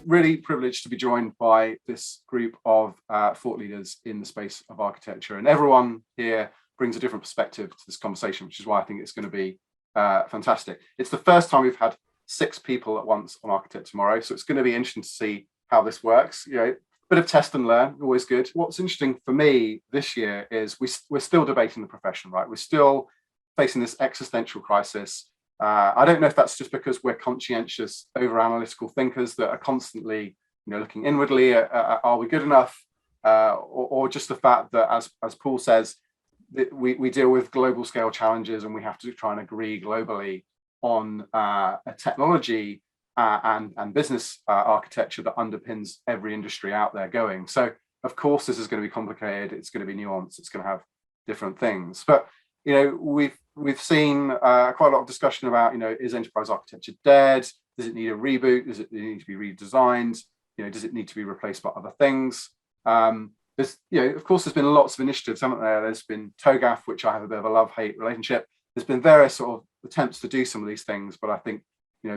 really privileged to be joined by this group of thought leaders in the space of architecture, and everyone here brings a different perspective to this conversation, which is why I think it's going to be fantastic. It's the first time we've had 6 people at once on Architect Tomorrow, so it's going to be interesting to see how this works. Bit of test and learn, always good. What's interesting for me this year is we're still debating the profession, right? We're still facing this existential crisis. I don't know if that's just because we're conscientious, over-analytical thinkers that are constantly, looking inwardly. Are we good enough? Or just the fact that, as Paul says, that we deal with global scale challenges and we have to try and agree globally on a technology and business architecture that underpins every industry out there going. So, of course, this is going to be complicated. It's going to be nuanced. It's going to have different things. But we've seen quite a lot of discussion about, is enterprise architecture dead? Does it need a reboot? Does it need to be redesigned? Does it need to be replaced by other things? There's, of course, there's been lots of initiatives, haven't there? There's been TOGAF, which I have a bit of a love-hate relationship. There's been various sort of attempts to do some of these things, but I think,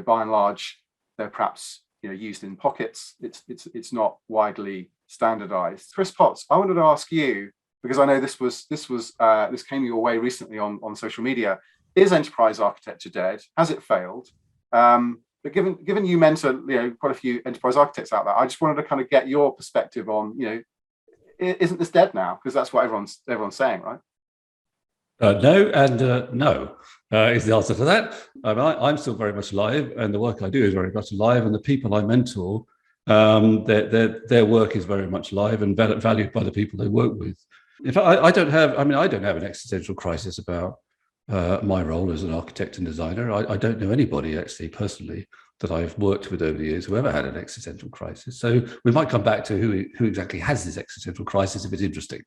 by and large, they're perhaps used in pockets. It's not widely standardized. Chris Potts, I wanted to ask you, because I know this came your way recently on social media. Is enterprise architecture dead? Has it failed? But given you mentor quite a few enterprise architects out there, I just wanted to kind of get your perspective on isn't this dead now? Because that's what everyone's saying, right? No and no is the answer to that. I'm still very much alive, and the work I do is very much alive, and the people I mentor, their work is very much alive and valued by the people they work with. In fact, I don't have an existential crisis about my role as an architect and designer. I don't know anybody actually personally that I've worked with over the years who ever had an existential crisis. So we might come back to who exactly has this existential crisis if it's interesting.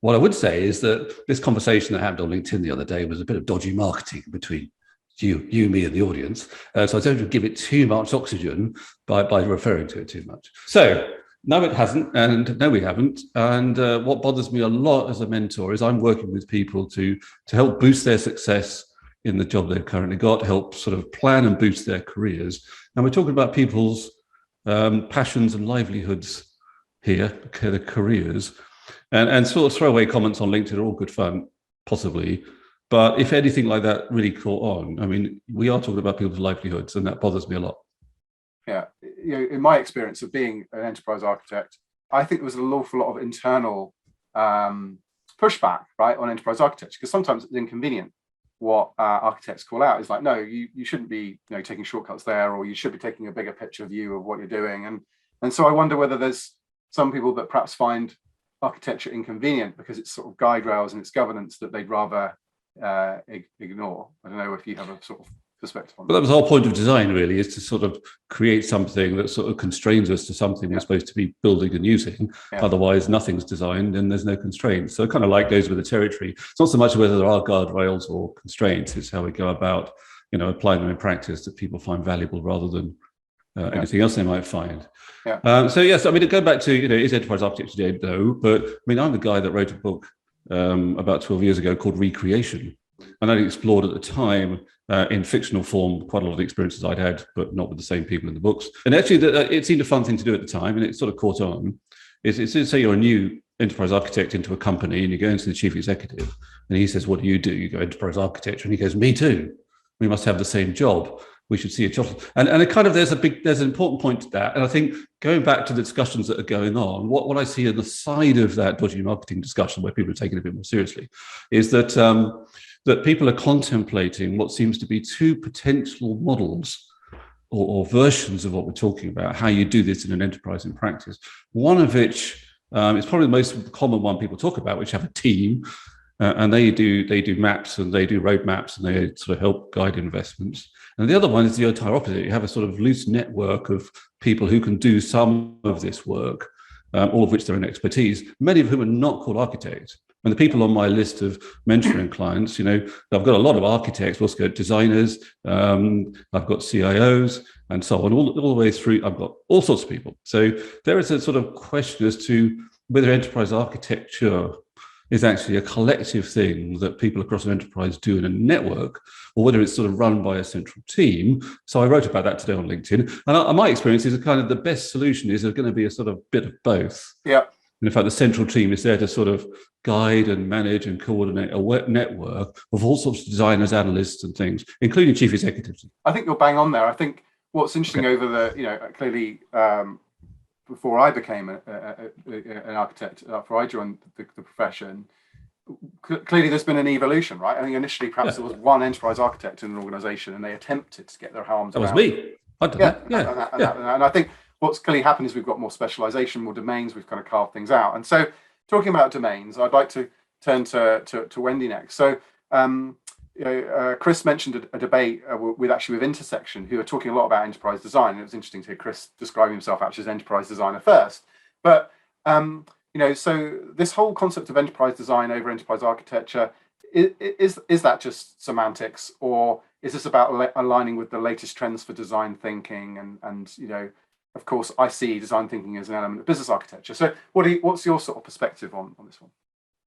What I would say is that this conversation that happened on LinkedIn the other day was a bit of dodgy marketing between you, me, and the audience. So I don't give it too much oxygen by referring to it too much. So no, it hasn't, and no, we haven't. And what bothers me a lot as a mentor is I'm working with people to help boost their success in the job they've currently got, help sort of plan and boost their careers. And we're talking about people's passions and livelihoods here, their careers. And sort of throwaway comments on LinkedIn are all good fun, possibly. But if anything like that really caught on, we are talking about people's livelihoods, and that bothers me a lot. Yeah, in my experience of being an enterprise architect, I think there was an awful lot of internal pushback, right, on enterprise architecture, because sometimes it's inconvenient. What architects call out is like, no, you shouldn't be taking shortcuts there, or you should be taking a bigger picture view of what you're doing. And so I wonder whether there's some people that perhaps find architecture inconvenient because it's sort of guide rails and its governance that they'd rather ignore. I don't know if you have a sort of perspective on that. But that was the whole point of design, really, is to sort of create something that sort of constrains us to something we're supposed to be building and using. Yeah. Otherwise, nothing's designed and there's no constraints. So it kind of like goes with the territory. It's not so much whether there are guardrails or constraints, it's how we go about, applying them in practice that people find valuable rather than anything else they might find. Yeah. So yes, to go back to, is enterprise architecture dead? No, but I'm the guy that wrote a book about 12 years ago called Recreation. And I explored at the time in fictional form quite a lot of the experiences I'd had, but not with the same people in the books. And actually, it seemed a fun thing to do at the time, and it sort of caught on. It's say you're a new enterprise architect into a company, and you go into the chief executive, and he says, "What do?" You go, "Enterprise architecture," and he goes, "Me too. We must have the same job. We should see each other." And it kind of there's an important point to that. And I think going back to the discussions that are going on, what I see on the side of that dodgy marketing discussion, where people are taking it a bit more seriously, is that that people are contemplating what seems to be two potential models or versions of what we're talking about, how you do this in an enterprise in practice. One of which is probably the most common one people talk about, which have a team, and they do maps and they do roadmaps and they sort of help guide investments. And the other one is the entire opposite. You have a sort of loose network of people who can do some of this work, all of which their own expertise, many of whom are not called architects. And the people on my list of mentoring clients, I've got a lot of architects, also got designers, I've got CIOs and so on, all the way through. I've got all sorts of people. So there is a sort of question as to whether enterprise architecture is actually a collective thing that people across an enterprise do in a network, or whether it's sort of run by a central team. So I wrote about that today on LinkedIn. And my experience is kind of the best solution is going to be a sort of bit of both. Yeah. And in fact, the central team is there to sort of guide and manage and coordinate a network of all sorts of designers, analysts and things, including chief executives. I think you're bang on there. I think what's interesting over the, clearly before I became an architect, after I joined the profession, clearly there's been an evolution, right? I think initially perhaps there was one enterprise architect in an organization and they attempted to get their arms around. That was me. And I think what's clearly happened is we've got more specialization, more domains, we've kind of carved things out. And so talking about domains, I'd like to turn to Whynde next. So Chris mentioned a debate with Intersection, who are talking a lot about enterprise design. And it was interesting to hear Chris describe himself actually as enterprise designer first. But, so this whole concept of enterprise design over enterprise architecture, is that just semantics, or is this about aligning with the latest trends for design thinking? And of course, I see design thinking as an element of business architecture. So what's your sort of perspective on this one?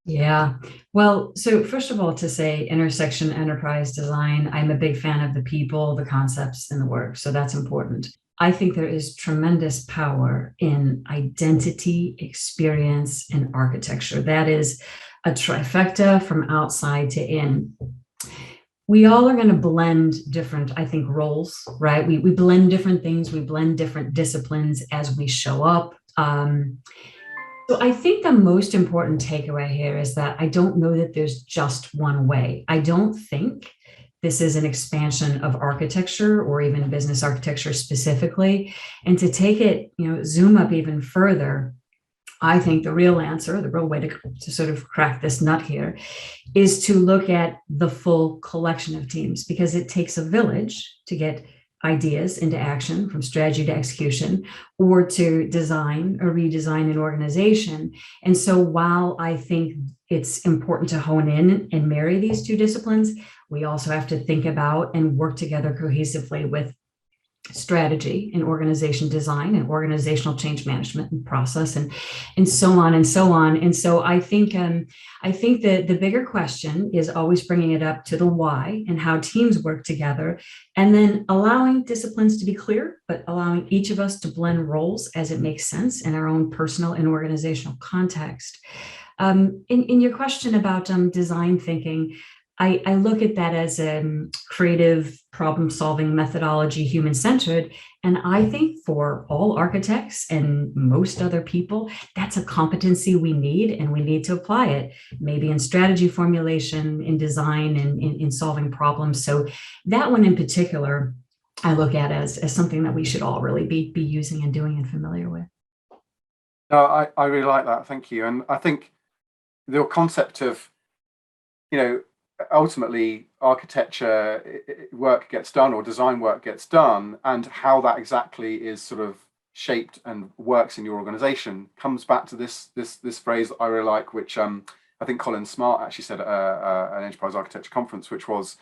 Yeah. Well, so first of all, to say intersection enterprise design, I'm a big fan of the people, the concepts, and the work. So that's important. I think there is tremendous power in identity, experience, and architecture. That is a trifecta from outside to in. We all are going to blend different, I think, roles, right? We blend different things. We blend different disciplines as we show up. So I think the most important takeaway here is that I don't know that there's just one way. I don't think this is an expansion of architecture or even business architecture specifically. And to take it, zoom up even further, I think the real answer, the real way to sort of crack this nut here is to look at the full collection of teams, because it takes a village to get ideas into action, from strategy to execution, or to design or redesign an organization. And so while I think it's important to hone in and marry these two disciplines, we also have to think about and work together cohesively with strategy and organization design and organizational change management and process and so on and so on. And so I think that the bigger question is always bringing it up to the why and how teams work together, and then allowing disciplines to be clear, but allowing each of us to blend roles as it makes sense in our own personal and organizational context. In your question about design thinking, I look at that as a creative problem-solving methodology, human-centered. And I think for all architects and most other people, that's a competency we need, and we need to apply it, maybe in strategy formulation, in design, and in solving problems. So that one in particular, I look at as something that we should all really be using and doing and familiar with. No, I really like that. Thank you. And I think the concept of, ultimately architecture work gets done or design work gets done, and how that exactly is sort of shaped and works in your organization comes back to this phrase that I really like, which I think Colin Smart actually said at an enterprise architecture conference, which was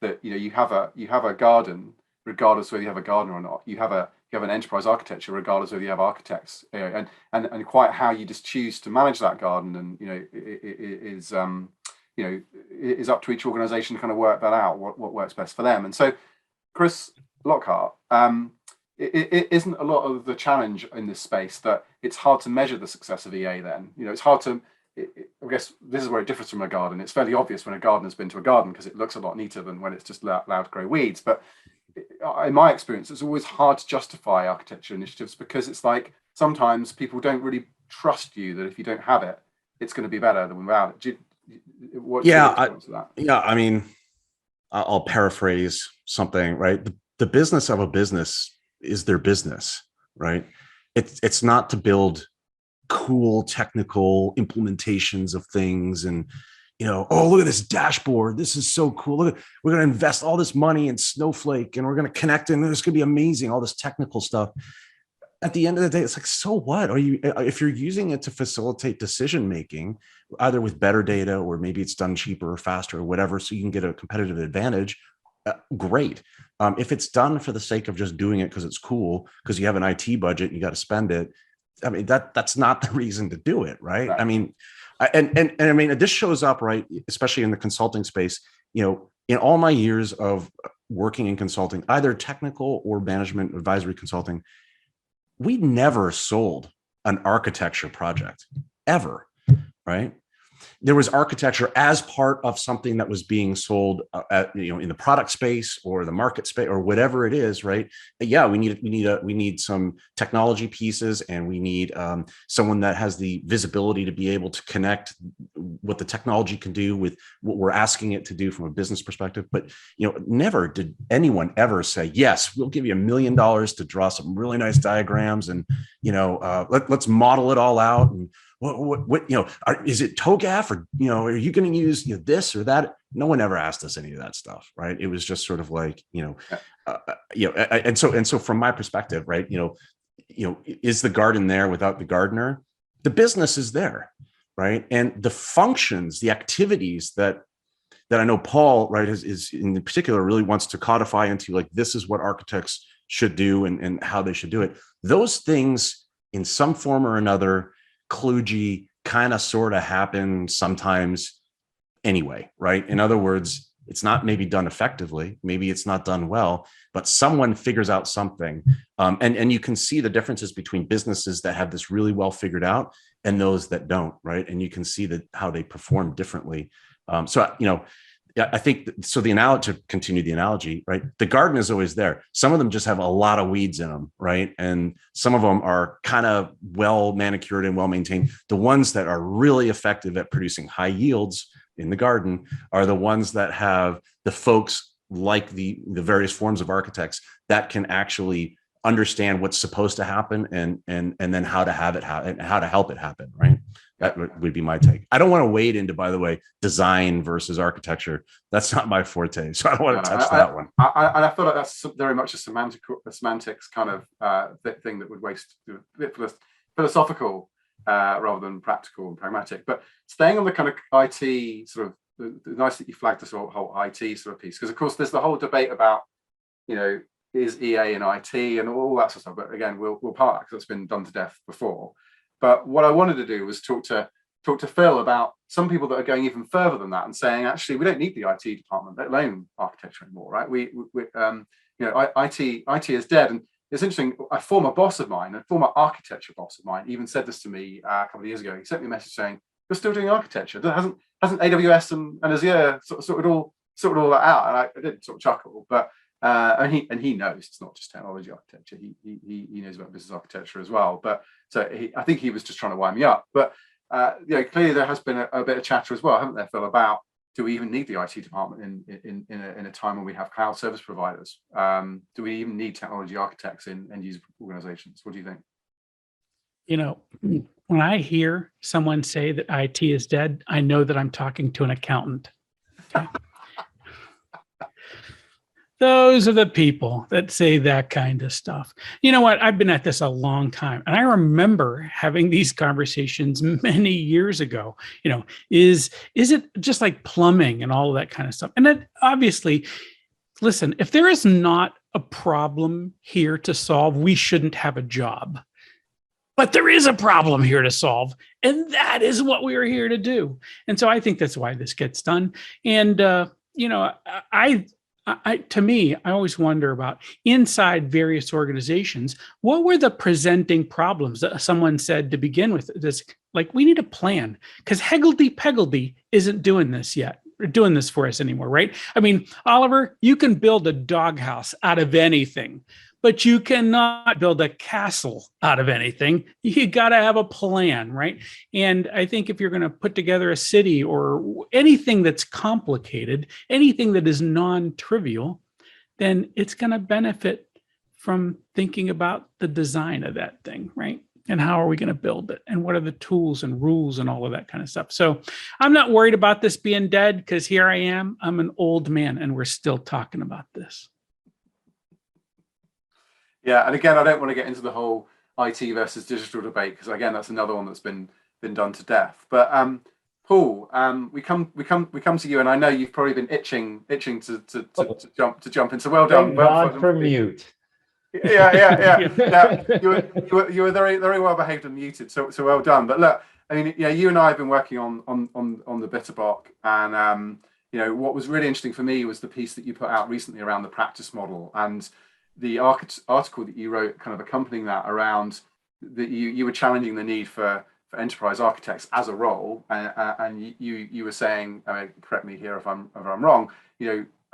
that you have a garden regardless whether you have a gardener or not. You have an enterprise architecture regardless whether you have architects, and quite how you just choose to manage that garden, and is up to each organization to kind of work that out, what works best for them. And so, Chris Lockhart, it isn't a lot of the challenge in this space that it's hard to measure the success of EA then? It's hard to, I guess this is where it differs from a garden. It's fairly obvious when a gardener's been to a garden because it looks a lot neater than when it's just allowed to grow weeds. But in my experience, it's always hard to justify architecture initiatives because it's like sometimes people don't really trust you that if you don't have it, it's going to be better than without it. I mean, I'll paraphrase something, right? The business of a business is their business, right? It's not to build cool technical implementations of things and, oh, look at this dashboard. This is so cool. Look, we're going to invest all this money in Snowflake and we're going to connect and it's going to be amazing. All this technical stuff. At the end of the day, it's like, so what are you, if you're using it to facilitate decision-making, either with better data or maybe it's done cheaper or faster or whatever, so you can get a competitive advantage, great. If it's done for the sake of just doing it because it's cool, because you have an IT budget, you got to spend it. I mean, that's not the reason to do it, right? I mean, And I mean, this shows up, right, especially in the consulting space. In all my years of working in consulting, either technical or management advisory consulting, we never sold an architecture project ever, right? There was architecture as part of something that was being sold in the product space or the market space or whatever it is, right? But yeah, we need some technology pieces, and we need someone that has the visibility to be able to connect what the technology can do with what we're asking it to do from a business perspective. But never did anyone ever say, yes, we'll give you $1 million to draw some really nice diagrams, and let's model it all out. And what is it TOGAF, or are you going to use this or that? No one ever asked us any of that stuff, right? It was just sort of like and so from my perspective, right, is the garden there without the gardener? The business is there, right? And the functions, the activities that I know Paul, right, is in particular really wants to codify into, like, this is what architects should do and how they should do it. Those things in some form or another kludgy kind of sort of happen sometimes anyway, right? In other words, it's not maybe done effectively, maybe it's not done well, but someone figures out something. And you can see the differences between businesses that have this really well figured out and those that don't, right? And you can see how they perform differently. I think so. To continue the analogy, right? The garden is always there. Some of them just have a lot of weeds in them, right? And some of them are kind of well manicured and well maintained. The ones that are really effective at producing high yields in the garden are the ones that have the folks like the various forms of architects that can actually understand what's supposed to happen and then how to have it happen and how to help it happen, right? That would be my take. I don't want to wade into, by the way, design versus architecture. That's not my forte, so I don't want to touch that one. I feel like that's very much a semantics kind of thing that would waste a bit philosophical rather than practical and pragmatic. But staying on the kind of IT sort of, nice that you flagged this whole IT sort of piece, because of course there's the whole debate about, is EA and IT and all that sort of stuff. But again, we'll park because it's been done to death before. But what I wanted to do was talk to Phil about some people that are going even further than that and saying, actually, we don't need the IT department, let alone architecture anymore, right? IT is dead. And it's interesting. A former boss of mine, a former architecture boss of mine, even said this to me a couple of years ago. He sent me a message saying, "You're still doing architecture. Hasn't AWS and Azure sorted all that out?" And I did sort of chuckle, but. And he knows it's not just technology architecture. He knows about business architecture as well. But so I think he was just trying to wind me up. But clearly there has been a bit of chatter as well, haven't there, Phil, about, do we even need the IT department in a time when we have cloud service providers? Do we even need technology architects in end user organizations? What do you think? When I hear someone say that IT is dead, I know that I'm talking to an accountant. Okay? Those are the people that say that kind of stuff. You know what? I've been at this a long time, and I remember having these conversations many years ago. Is it just like plumbing and all of that kind of stuff? And then obviously, listen, if there is not a problem here to solve, we shouldn't have a job. But there is a problem here to solve, and that is what we are here to do. And so I think that's why this gets done. And to me, I always wonder about inside various organizations, what were the presenting problems that someone said to begin with? This, like, we need a plan, because Heggledy-Peggledy isn't doing this yet, or doing this for us anymore, right? I mean, Oliver, you can build a doghouse out of anything, but you cannot build a castle out of anything. You got to have a plan, right? And I think if you're going to put together a city or anything that's complicated, anything that is non-trivial, then it's going to benefit from thinking about the design of that thing, right? And how are we going to build it? And what are the tools and rules and all of that kind of stuff? So I'm not worried about this being dead, because here I am. I'm an old man and we're still talking about this. Yeah, and again, I don't want to get into the whole IT versus digital debate, because again, that's another one that's been done to death. But Paul, we come to you, and I know you've probably been itching to jump in. So well done. Thank God for mute. Yeah. You were very, very well behaved and muted. So well done. But look, I mean, yeah, you and I have been working on the Bitterbock, and what was really interesting for me was the piece that you put out recently around the practice model, and the article that you wrote kind of accompanying that around that you were challenging the need for enterprise architects as a role, and you were saying, correct me here if I'm wrong,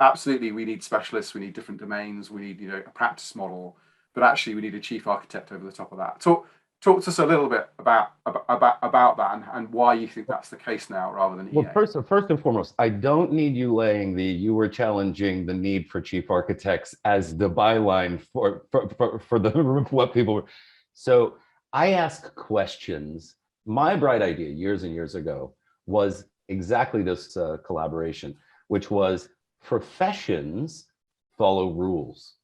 absolutely we need specialists, we need different domains, we need a practice model, but actually we need a chief architect over the top of that. Talk to us a little bit about that and why you think that's the case now rather than EA. Well, first and foremost, I don't need you laying you were challenging the need for chief architects as the byline for the what people were. So I ask questions. My bright idea years and years ago was exactly this collaboration, which was professions follow rules,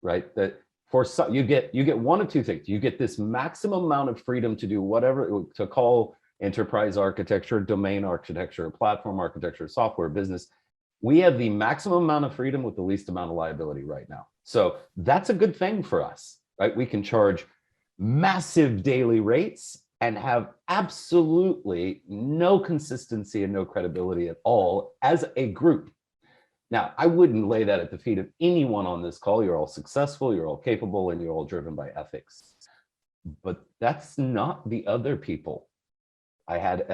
right? That for some, you get one of two things. You get this maximum amount of freedom to do whatever, to call enterprise architecture, domain architecture, platform architecture, software business. We have the maximum amount of freedom with the least amount of liability right now. So that's a good thing for us, right? We can charge massive daily rates and have absolutely no consistency and no credibility at all as a group. Now, I wouldn't lay that at the feet of anyone on this call. You're all successful, you're all capable, and you're all driven by ethics. But that's not the other people. I've had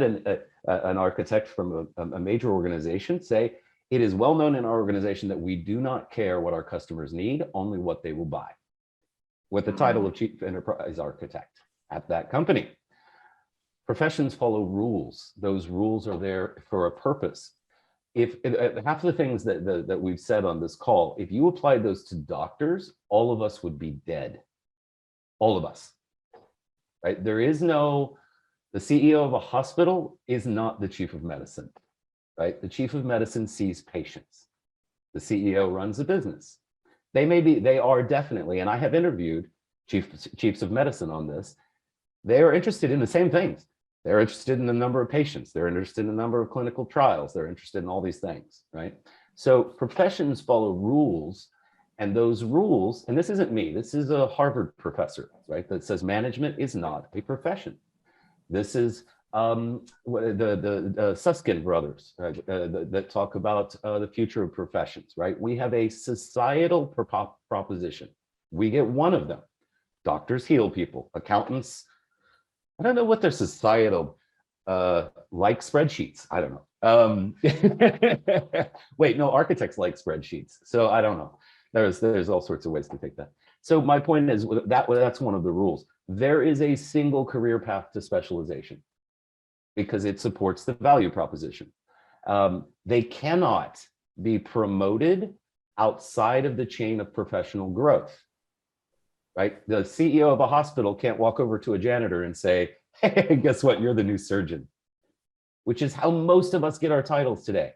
an architect from a major organization say, it is well known in our organization that we do not care what our customers need, only what they will buy, with the title of chief enterprise architect at that company. Professions follow rules. Those rules are there for a purpose. If half of the things that we've said on this call, if you applied those to doctors, all of us would be dead. All of us, right? There is no, the CEO of a hospital is not the chief of medicine, right? The chief of medicine sees patients. The CEO runs a business. They are definitely, and I have interviewed chiefs of medicine on this. They are interested in the same things. They're interested in the number of patients. They're interested in the number of clinical trials. They're interested in all these things, right? So professions follow rules, and those rules, and this isn't me, this is a Harvard professor, right? That says management is not a profession. This is the Susskind brothers that talk about the future of professions, right? We have a societal proposition. We get one of them. Doctors heal people. Accountants, I don't know what their societal like spreadsheets. I don't know. Wait, no, architects like spreadsheets. So I don't know. There's all sorts of ways to take that. So my point is that's one of the rules. There is a single career path to specialization because it supports the value proposition. They cannot be promoted outside of the chain of professional growth. Right? The CEO of a hospital can't walk over to a janitor and say, hey, guess what? You're the new surgeon, which is how most of us get our titles today.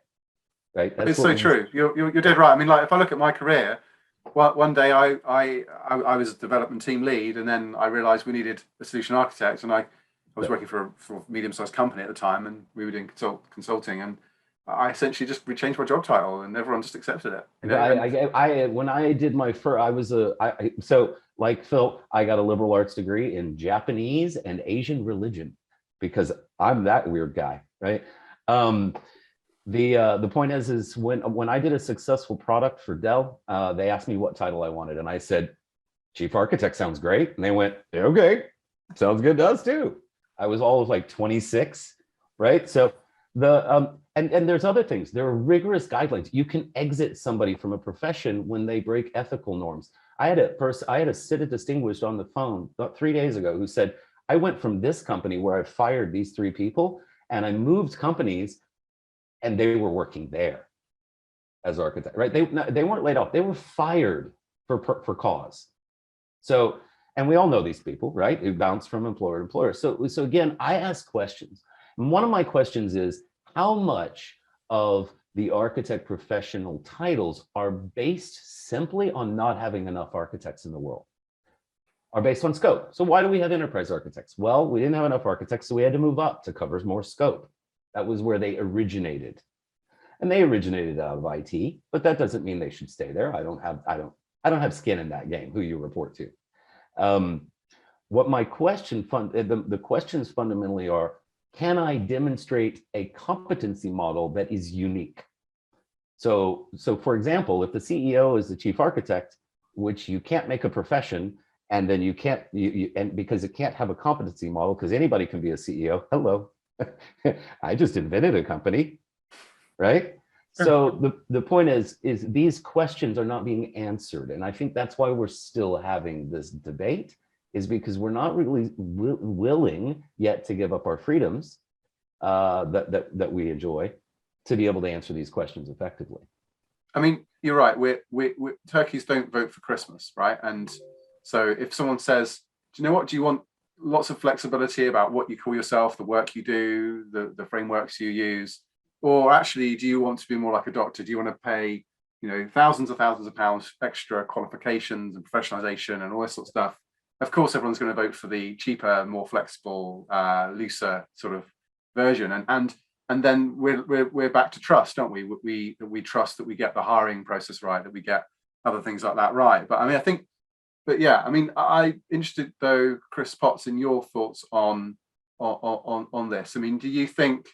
Right? That's it's so true. You're dead right. I mean, like if I look at my career, one day I was a development team lead, and then I realized we needed a solution architect, and I was working for a medium-sized company at the time, and we were doing consulting, and I essentially just changed my job title, and everyone just accepted it. When I did my first, so like Phil, I got a liberal arts degree in Japanese and Asian religion because I'm that weird guy, right? The point is when I did a successful product for Dell, they asked me what title I wanted, and I said, chief architect sounds great, and they went, okay, sounds good to us too. I was all of like 26, right? So and there's other things. There are rigorous guidelines. You can exit somebody from a profession when they break ethical norms. I had a sit distinguished on the phone about 3 days ago who said, I went from this company where I fired these 3 people, and I moved companies, and they were working there as architects, right? They weren't laid off. They were fired for cause. So, and we all know these people, right? Who bounce from employer to employer. So again, I ask questions. And one of my questions is, how much of the architect professional titles are based simply on not having enough architects in the world? Are based on scope. So why do we have enterprise architects? Well, we didn't have enough architects, so we had to move up to cover more scope. That was where they originated. And they originated out of IT, but that doesn't mean they should stay there. I don't have skin in that game, who you report to. What my question, the questions fundamentally are, can I demonstrate a competency model that is unique? So for example, if the CEO is the chief architect, which you can't make a profession, and then you can't, and because it can't have a competency model, because anybody can be a CEO. Hello, I just invented a company, right? So the point is these questions are not being answered, and I think that's why we're still having this debate, is because we're not really willing yet to give up our freedoms that we enjoy, to be able to answer these questions effectively. I mean, you're right. We turkeys don't vote for Christmas, right? And so if someone says, do you know what? Do you want lots of flexibility about what you call yourself, the work you do, the frameworks you use, or actually, do you want to be more like a doctor? Do you want to pay, thousands of pounds extra qualifications and professionalization and all this sort of stuff? Of course, everyone's going to vote for the cheaper, more flexible, looser sort of version. And then we're back to trust, don't we? We trust that we get the hiring process right, that we get other things like that right. But I mean, I'm interested though, Chris Potts, in your thoughts on this. I mean, do you think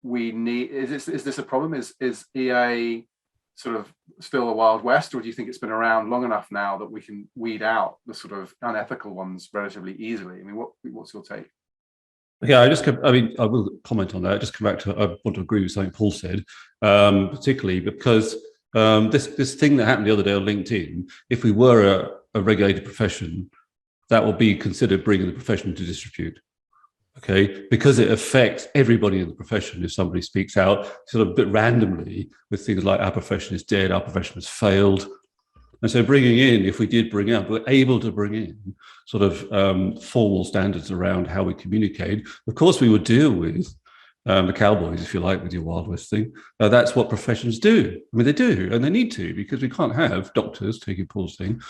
we need, is this a problem? Is EA sort of still a Wild West, or do you think it's been around long enough now that we can weed out the sort of unethical ones relatively easily? I mean, what's your take? Yeah, I will comment on that. Just come back to, I want to agree with something Paul said, particularly because this thing that happened the other day on LinkedIn, if we were a regulated profession, that will be considered bringing the profession into disrepute. Okay, because it affects everybody in the profession if somebody speaks out sort of a bit randomly with things like our profession is dead, our profession has failed. And so bringing in, if we did bring up, we're able to bring in sort of formal standards around how we communicate. Of course, we would deal with the cowboys, if you like, with your Wild West thing. That's what professions do. I mean, they do, and they need to, because we can't have doctors, taking Paul's thing,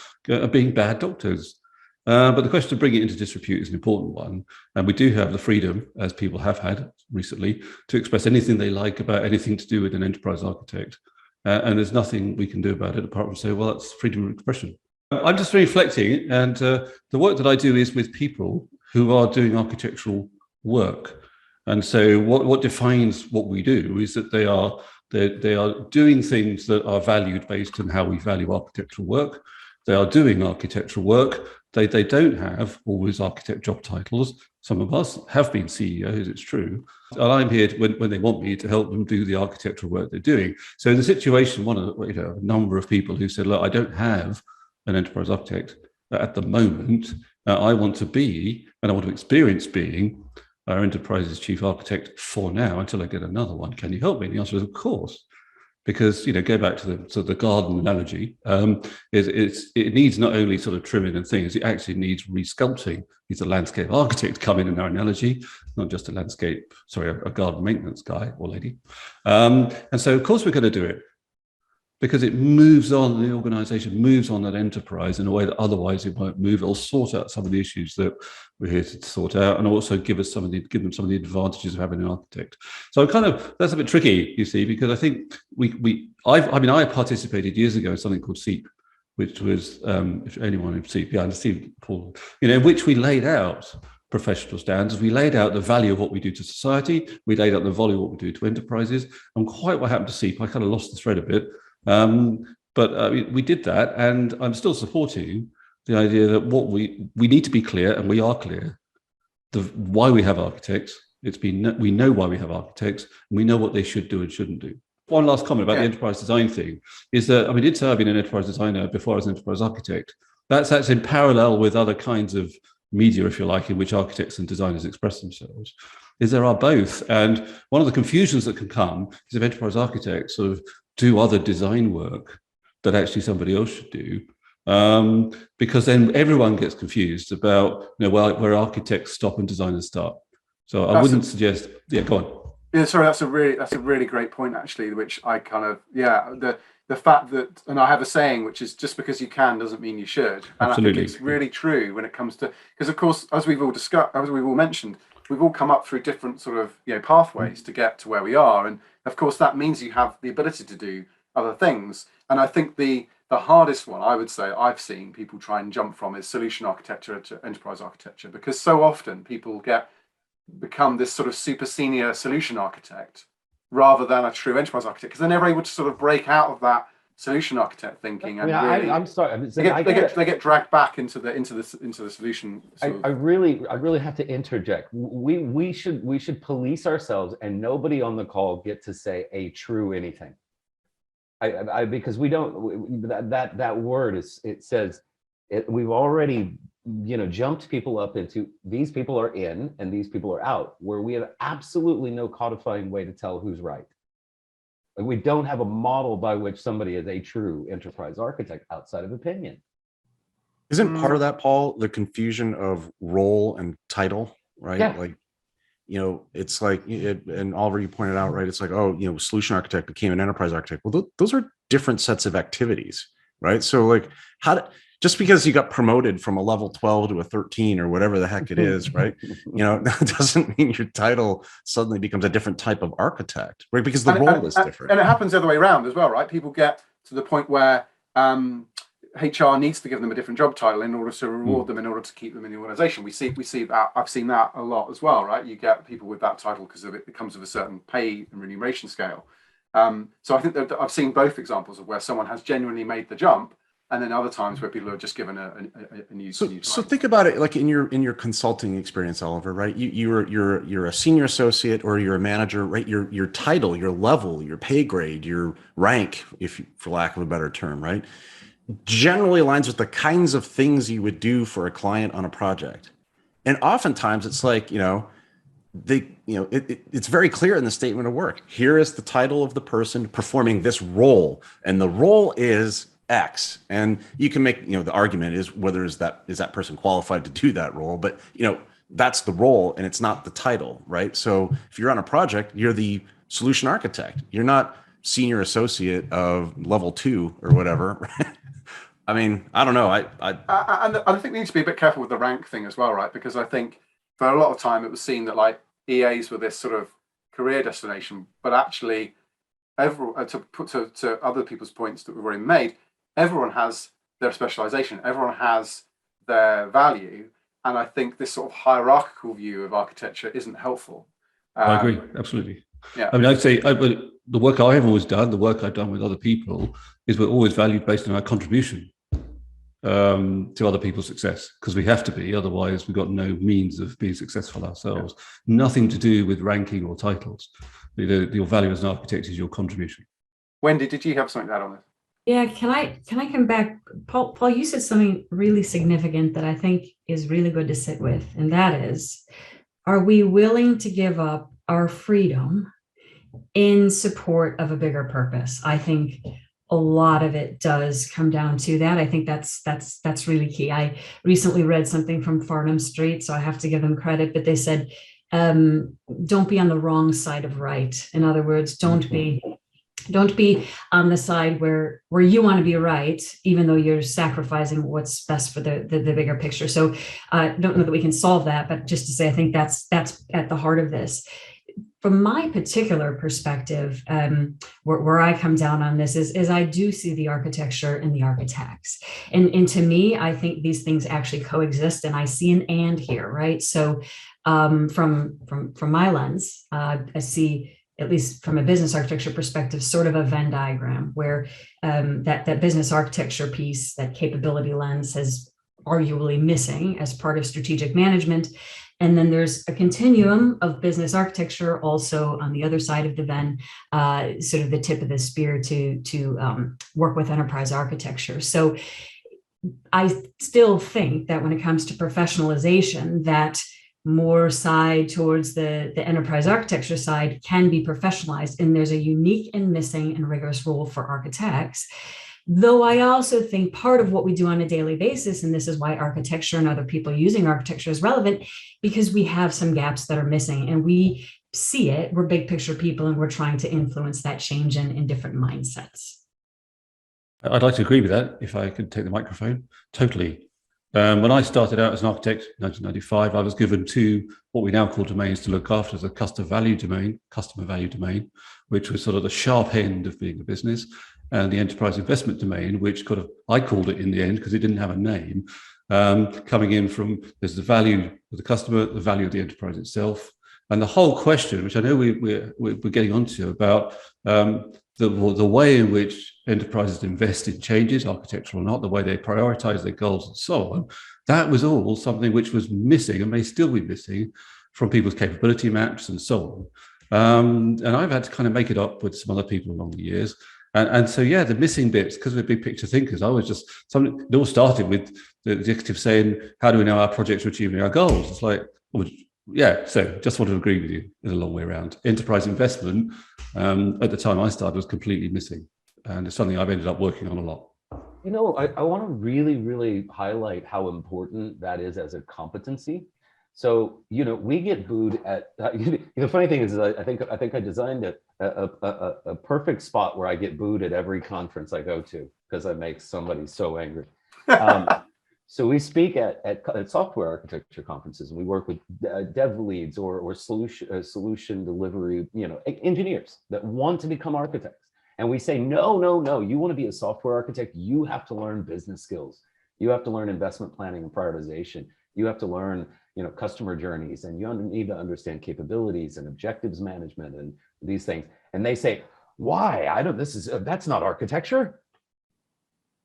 being bad doctors. But the question of bringing it into disrepute is an important one. And we do have the freedom, as people have had recently, to express anything they like about anything to do with an enterprise architect. And there's nothing we can do about it apart from say, well, that's freedom of expression. I'm just reflecting, and the work that I do is with people who are doing architectural work. And so what defines what we do is that they are doing things that are valued based on how we value architectural work. They are doing architectural work. They don't have always architect job titles. Some of us have been CEOs, it's true. And I'm here when they want me to help them do the architectural work they're doing. So in the situation, a number of people who said, look, I don't have an enterprise architect at the moment. I want to be, and I want to experience being, our enterprise's chief architect for now until I get another one. Can you help me? And the answer is, of course. Because, go back to the garden analogy, it needs not only sort of trimming and things, it actually needs resculpting. He's a landscape architect come in our analogy, not just a garden maintenance guy or lady. And so, of course, we're going to do it because it moves on, the organization moves on that enterprise in a way that otherwise it won't move. It'll sort out some of the issues that we're here to sort out, and also give them some of the advantages of having an architect. So that's a bit tricky, you see, because I think I participated years ago in something called SEEP, which was, if anyone in SEEP, I see Paul, in which we laid out professional standards. We laid out the value of what we do to society. We laid out the value of what we do to enterprises. And quite what happened to SEEP, I kind of lost the thread a bit. But we did that, and I'm still supporting the idea that what we need to be clear, and we are clear, why we have architects. We know why we have architects, and we know what they should do and shouldn't do. One last comment about the enterprise design thing is that, I did say I've been an enterprise designer before I was an enterprise architect. That's in parallel with other kinds of media, if you like, in which architects and designers express themselves, is there are both. And one of the confusions that can come is if enterprise architects sort of do other design work that actually somebody else should do, because then everyone gets confused about, where architects stop and designers start. So I wouldn't suggest, go on. Yeah, sorry, that's a really great point, actually, which I kind of, the fact that, and I have a saying, which is just because you can doesn't mean you should. And Absolutely. I think it's really true when it comes to, because of course, as we've all discussed, as we've all mentioned, we've all come up through different sort of, pathways to get to where we are. And of course, that means you have the ability to do other things. And I think the hardest one I would say I've seen people try and jump from is solution architecture to enterprise architecture, because so often people become this sort of super senior solution architect rather than a true enterprise architect, because they're never able to sort of break out of that solution architect thinking. And I'm sorry. They get dragged back into the solution. I really have to interject. We should police ourselves, and nobody on the call get to say a true anything. Because we don't, that word we've already, jumped people up into these people are in and these people are out, where we have absolutely no codifying way to tell who's right. Like, we don't have a model by which somebody is a true enterprise architect outside of opinion. Isn't part of that, Paul, the confusion of role and title, right? Yeah. Like, it's like, and Oliver, you pointed out, right? It's like, solution architect became an enterprise architect. Well, those are different sets of activities, right? So like, just because you got promoted from a level 12 to a 13 or whatever the heck it is, right? That doesn't mean your title suddenly becomes a different type of architect, right? Because the role is different. And it happens the other way around as well, right? People get to the point where HR needs to give them a different job title in order to reward them, in order to keep them in the organization. We see that. I've seen that a lot as well, right? You get people with that title because it comes with a certain pay and remuneration scale. So I think that I've seen both examples of where someone has genuinely made the jump, and then other times where people are just given a new title. So think about it like in your consulting experience, Oliver, right? You're a senior associate or you're a manager, right? Your title, your level, your pay grade, your rank, for lack of a better term, right, generally aligns with the kinds of things you would do for a client on a project. And oftentimes it's like, it's very clear in the statement of work. Here is the title of the person performing this role, and the role is X. And you can make, the argument is whether is that person qualified to do that role, but that's the role and it's not the title, right? So if you're on a project, you're the solution architect. You're not senior associate of level 2 or whatever, right? I mean, I don't know. I think we need to be a bit careful with the rank thing as well, right? Because I think for a lot of time it was seen that like EAs were this sort of career destination, but actually, to other people's points that we've already made, everyone has their specialization, everyone has their value, and I think this sort of hierarchical view of architecture isn't helpful. I agree, absolutely. Yeah. I mean, I'd say the work I've always done, the work I've done with other people, is we're always valued based on our contribution to other people's success, because we have to be, otherwise we've got no means of being successful ourselves. Yeah. Nothing to do with ranking or titles. Your value as an architect is your contribution. Whynde, did you have something to add on this? Yeah, can I come back? Paul, you said something really significant that I think is really good to sit with, and that is, are we willing to give up our freedom in support of a bigger purpose? I think a lot of it does come down to that. I think that's really key. I recently read something from Farnham Street, so I have to give them credit, but they said, don't be on the wrong side of right. In other words, don't be on the side where you want to be right, even though you're sacrificing what's best for the bigger picture. So I don't know that we can solve that, but just to say, I think that's at the heart of this. From my particular perspective, where I come down on this is I do see the architecture and the architects. And to me, I think these things actually coexist, and I see an and here, right? So from my lens, I see, at least from a business architecture perspective, sort of a Venn diagram where that business architecture piece, that capability lens, is arguably missing as part of strategic management. And then there's a continuum of business architecture also on the other side of the Venn, sort of the tip of the spear to work with enterprise architecture. So I still think that when it comes to professionalization, that more side towards the enterprise architecture side can be professionalized, and there's a unique and missing and rigorous role for architects. Though I also think part of what we do on a daily basis, and this is why architecture and other people using architecture is relevant, because we have some gaps that are missing, and we see it. We're big picture people, and we're trying to influence that change in different mindsets. I'd like to agree with that, if I could take the microphone. Totally. When I started out as an architect in 1995, I was given two what we now call domains to look after: the customer value domain, which was sort of the sharp end of being a business, and the enterprise investment domain, which I called it in the end because it didn't have a name, coming in from there's the value of the customer, the value of the enterprise itself, and the whole question, which I know we're getting onto, about the way in which enterprises invest in changes, architectural or not, the way they prioritize their goals and so on. That was all something which was missing and may still be missing from people's capability maps and so on. And I've had to kind of make it up with some other people along the years. And so, yeah, the missing bits, because we're big picture thinkers, it all started with the executive saying, how do we know our projects are achieving our goals? It's like, well, yeah, so just want to agree with you in a long way around. Enterprise investment, at the time I started, was completely missing. And it's something I've ended up working on a lot. You know, I want to really, really highlight how important that is as a competency. So, you know, we get booed at, the funny thing is I think I designed a perfect spot where I get booed at every conference I go to because I make somebody so angry. So we speak at software architecture conferences, and we work with dev leads or solution delivery, you know, engineers that want to become architects. And we say, no, you want to be a software architect, you have to learn business skills. You have to learn investment planning and prioritization. You have to learn, you know, customer journeys, and you need to understand capabilities and objectives management and these things. And they say, why? That's not architecture.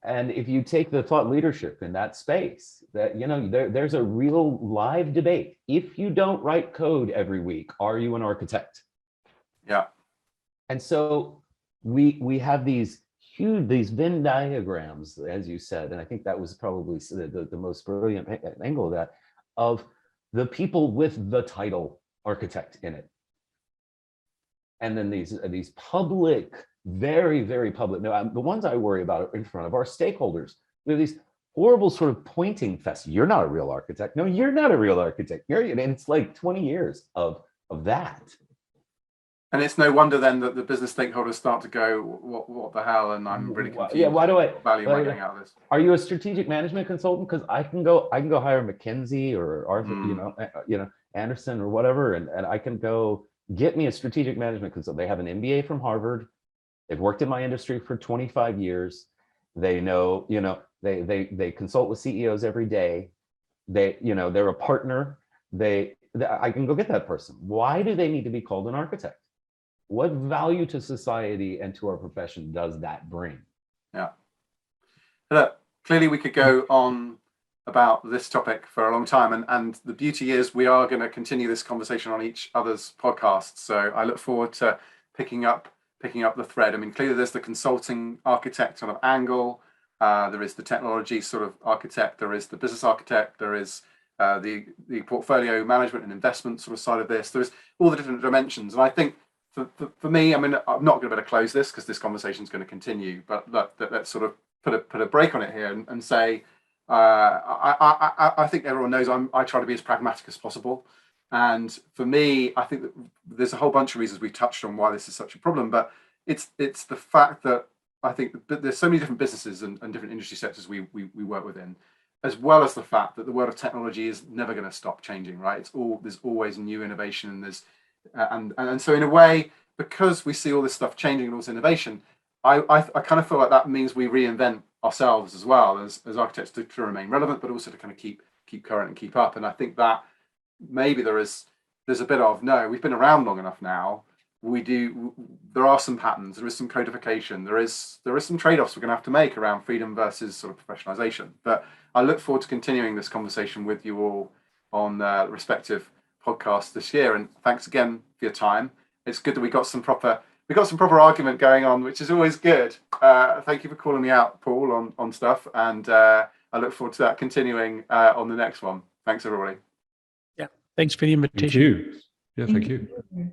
And if you take the thought leadership in that space, that, you know, there's a real live debate. If you don't write code every week, are you an architect? Yeah. And so we have these Venn diagrams, as you said, and I think that was probably the most brilliant angle of that, of the people with the title architect in it. And then these public, very, very public, no, the ones I worry about in front of our stakeholders. We have these horrible sort of pointing fest. You're not a real architect. No, you're not a real architect. And it's like 20 years of that. And it's no wonder then that the business stakeholders start to go, what the hell? And I'm really confused. Yeah, why do I value am I getting out of this? Are you a strategic management consultant? Because I can go hire McKinsey or Arthur, you know, Anderson or whatever, and I can go get me a strategic management consultant. They have an MBA from Harvard. They've worked in my industry for 25 years. They know, you know, they consult with CEOs every day. They're a partner. I can go get that person. Why do they need to be called an architect? What value to society and to our profession does that bring? Yeah. Look, clearly we could go on about this topic for a long time. And the beauty is we are going to continue this conversation on each other's podcasts. So I look forward to picking up the thread. I mean, clearly there's the consulting architect sort of angle. There is the technology sort of architect. There is the business architect. There is the portfolio management and investment sort of side of this. There's all the different dimensions. And I think for me, I mean, I'm not going to be able to close this because this conversation is going to continue, but let's sort of put a break on it here and say, I think everyone knows I try to be as pragmatic as possible. And for me, I think that there's a whole bunch of reasons we touched on why this is such a problem, but it's the fact that I think that there's so many different businesses and different industry sectors we work within, as well as the fact that the world of technology is never going to stop changing, right? There's always new innovation, and there's and so in a way, because we see all this stuff changing and all this innovation, I kind of feel like that means we reinvent ourselves as well as architects to remain relevant, but also to kind of keep current and keep up. And I think that maybe there's a bit of, no, we've been around long enough now. There are some patterns, there is some codification, there is some trade-offs we're going to have to make around freedom versus sort of professionalization. But I look forward to continuing this conversation with you all on respective podcasts this year. And thanks again for your time. It's good that we got some proper argument going on, which is always good. Thank you for calling me out, Paul, on stuff. And I look forward to that continuing on the next one. Thanks, everybody. Yeah. Thanks for the invitation. Thank you. Yeah, thank you.